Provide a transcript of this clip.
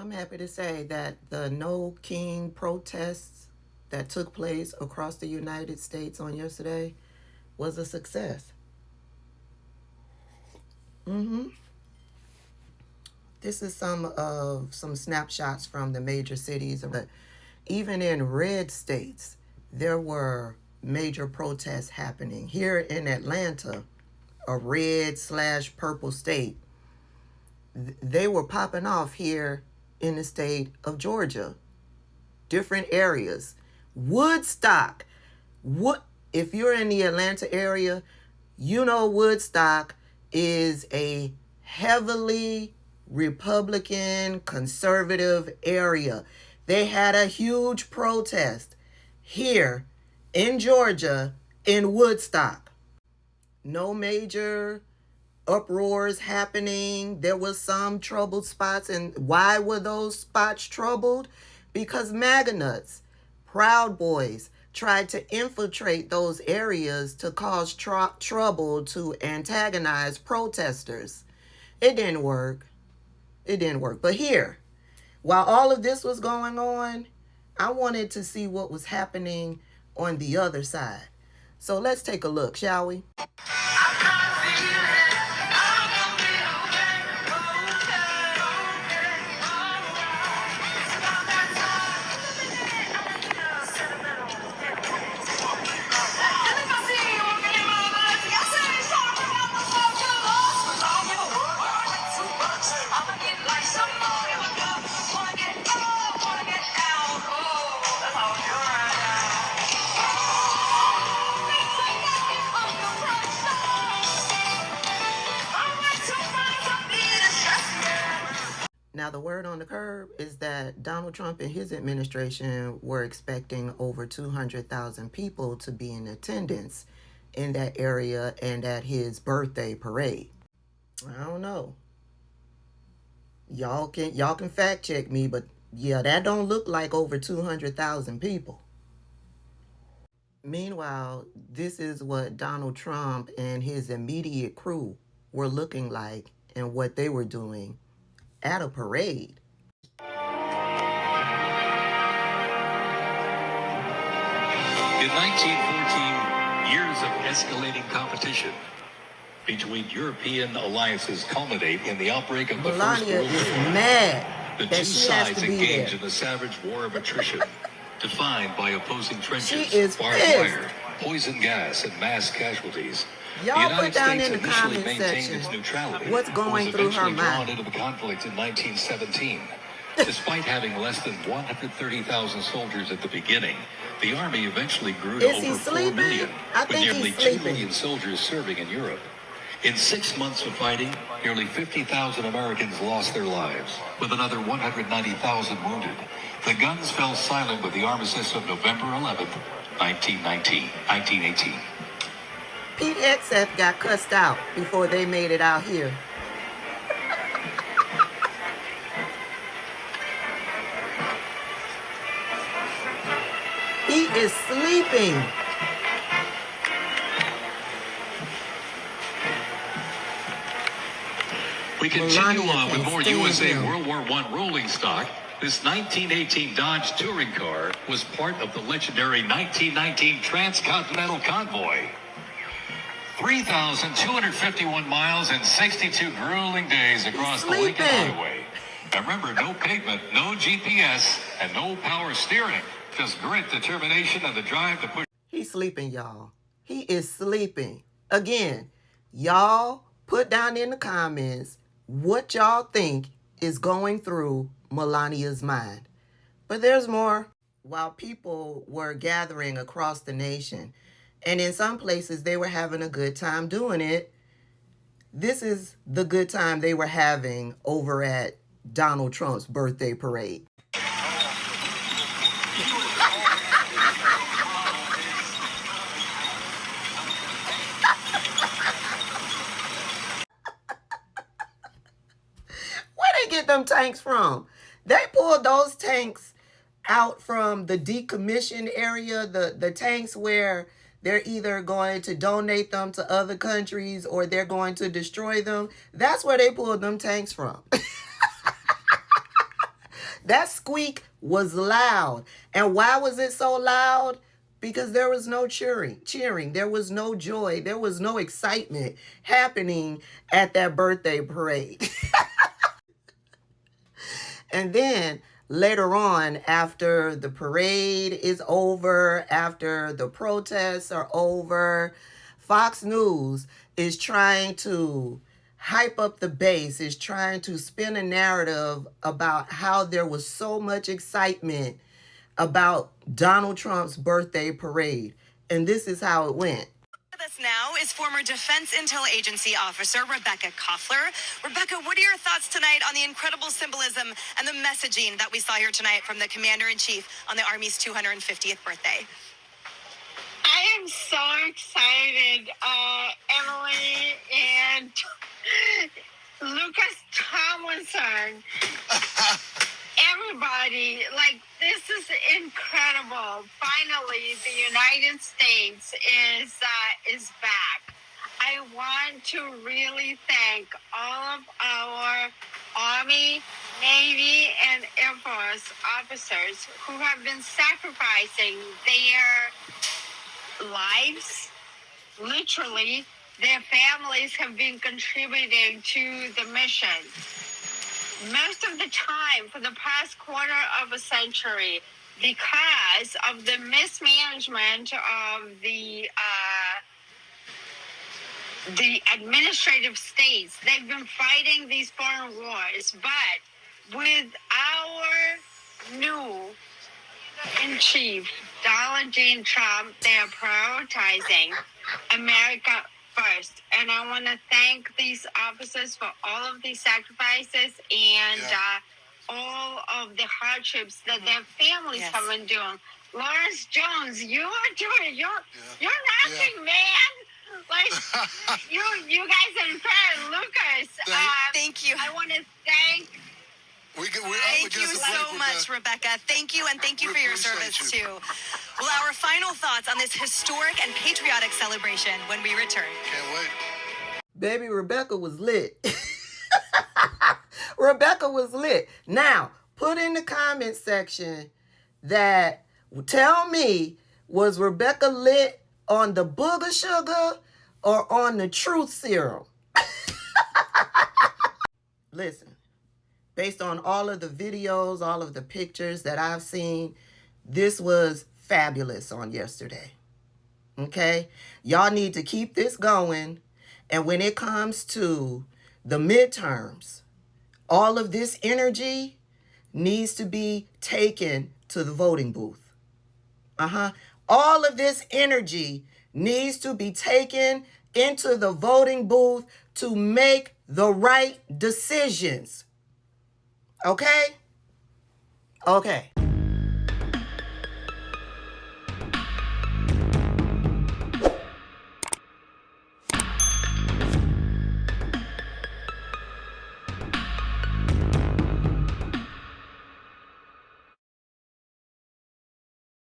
I'm happy to say that the No King protests that took place across the United States on yesterday was a success. Mm-hmm. This is some snapshots from the major cities. But even in red states, there were major protests happening. Here in Atlanta, a red/purple state, they were popping off here in the state of Georgia. Different areas. Woodstock. What if you're in the Atlanta area, you know Woodstock is a heavily Republican conservative area. They had a huge protest here in Georgia in Woodstock. No major uproars happening. There was some troubled spots. And why were those spots troubled? Because MAGA nuts, Proud Boys, tried to infiltrate those areas to cause trouble, to antagonize protesters. It didn't work. It didn't work. But here, while all of this was going on, I wanted to see what was happening on the other side. So let's take a look, shall we? Now, the word on the curb is that Donald Trump and his administration were expecting over 200,000 people to be in attendance in that area and at his birthday parade. I don't know. Y'all can fact check me, but yeah, that don't look like over 200,000 people. Meanwhile, this is what Donald Trump and his immediate crew were looking like and what they were doing at a parade. In 1914, years of escalating competition between European alliances culminate in the outbreak of the First World War. Mad the two sides engage in a savage war of attrition, defined by opposing trenches, barbed wire, poison gas, and mass casualties. Y'all put down in the comment section what's going through her mind. Drawn into the conflict in 1917. Despite having less than 130,000 soldiers at the beginning, the army eventually grew to over 4 million, with nearly 2 million soldiers serving in Europe. In 6 months of fighting, nearly 50,000 Americans lost their lives, with another 190,000 wounded. The guns fell silent with the armistice of November 11th, 1918. Pete Hegseth got cussed out before they made it out here. He is sleeping. We continue on with more USA World War I rolling stock. This 1918 Dodge touring car was part of the legendary 1919 Transcontinental Convoy. 3,251 miles and 62 grueling days across the Lincoln Highway. And remember, no pavement, no GPS, and no power steering. Just grit, determination, and the drive to push. He's sleeping, y'all. He is sleeping. Again, y'all put down in the comments what y'all think is going through Melania's mind. But there's more. While people were gathering across the nation, and in some places they were having a good time doing it, this is the good time they were having over at Donald Trump's birthday parade. Where they get them tanks from? They pulled those tanks out from the decommissioned area, the tanks where they're either going to donate them to other countries or they're going to destroy them. That's where they pulled them tanks from. That squeak was loud. And why was it so loud? Because there was no cheering. There was no joy. There was no excitement happening at that birthday parade. And then later on, after the parade is over, after the protests are over, Fox News is trying to hype up the base, is trying to spin a narrative about how there was so much excitement about Donald Trump's birthday parade. And this is how it went. With us now is former Defense Intel Agency officer Rebecca Koffler. Rebecca, what are your thoughts tonight on the incredible symbolism and the messaging that we saw here tonight from the Commander-in-Chief on the Army's 250th birthday? I am so excited, Emily and Lucas Tomlinson. Everybody, like, this is incredible. Finally, the United States is back. I want to really thank all of our Army, Navy, and Air Force officers who have been sacrificing their lives. Literally, their families have been contributing to the mission. Most of the time, for the past quarter of a century, because of the mismanagement of the administrative states, they've been fighting these foreign wars. But with our new in chief, Donald J. Trump, they're prioritizing America first. And I want to thank these officers for all of these sacrifices and all of the hardships that their families have been doing. Lawrence Jones, you are doing, you're nothing, man. Like, you guys are incredible. Lucas, thank you. I want to thank Thank you so much, Rebecca. Thank you, and thank you for your service, too. Well, our final thoughts on this historic and patriotic celebration when we return. Can't wait. Baby, Rebecca was lit. Rebecca was lit. Now, put in the comment section that, tell me, was Rebecca lit on the booger sugar or on the truth serum? Listen. Based on all of the videos, all of the pictures that I've seen, this was fabulous on yesterday. Okay? Y'all need to keep this going. And when it comes to the midterms, all of this energy needs to be taken to the voting booth. All of this energy needs to be taken into the voting booth to make the right decisions. Okay? Okay.